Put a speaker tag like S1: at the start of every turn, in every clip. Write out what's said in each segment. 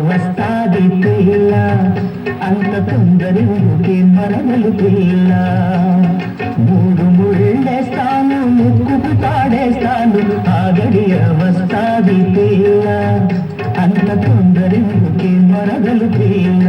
S1: వస్తాది పిల్ల అంత తొందరకి మరదలు పిల్ల మూడు ముళ్ళేస్తాను ముక్కుకు తాడేస్తాను ఆగడియ వస్తాది పిల్ల అంత తొందరకి మరదలు పిల్ల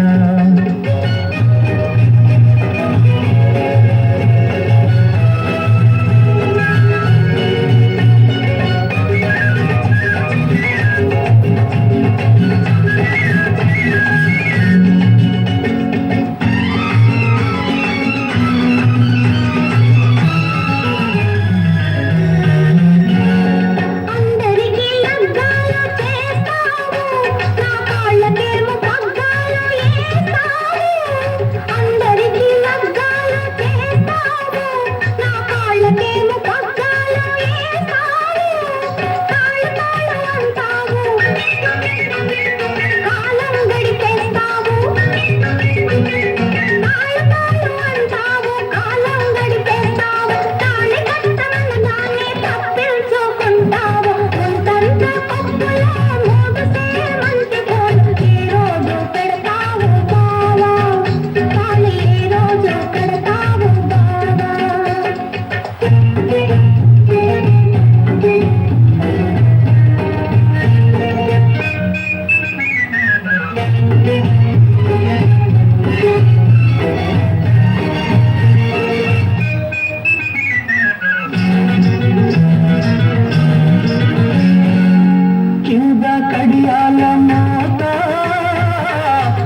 S1: కడియాల మోత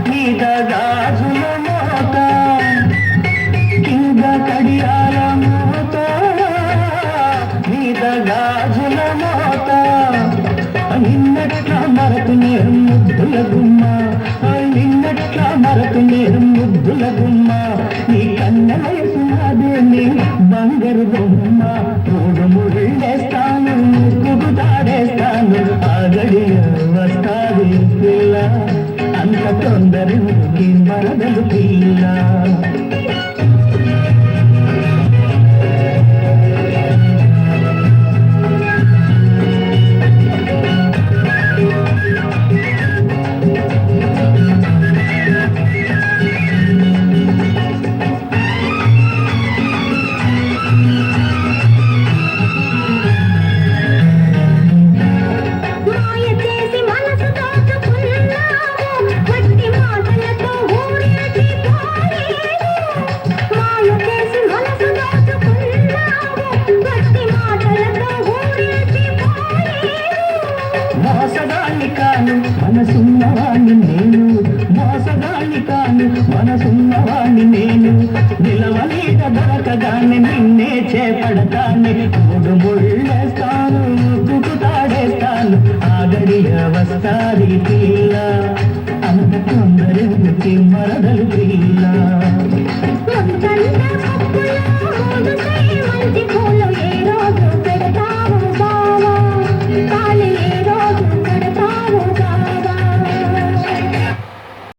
S1: మీద గాజుల మోత కింద కడియాల మోత మీద గాజుల మోత నిన్నట్ల మరకునే ముద్దుల గుమ్మ నిన్నట్ల మరకునే ముద్దుల గుమ్మ నీ కన్న వయసు నాదేని బంగారు బొమ్మ మూడు ముళ్ళేస్తాను ముక్కుకు తాడేస్తాను ఆగడియ వస్తాది పిల్ల అంత తొందరకి మరదలు పిల్ల మోసగాన్ని కాను మనసున్నవాణ్ణి నేను మోసగాన్ని కాను మనసున్నవాణ్ణి నేను నిలవలీట దొరకగానే నిన్నే చేపడతాను మూడు ముళ్ళేస్తాను ముక్కుకు తాడేస్తాను ఆగడియ వస్తాది పిల్ల అంత తొందరకి మర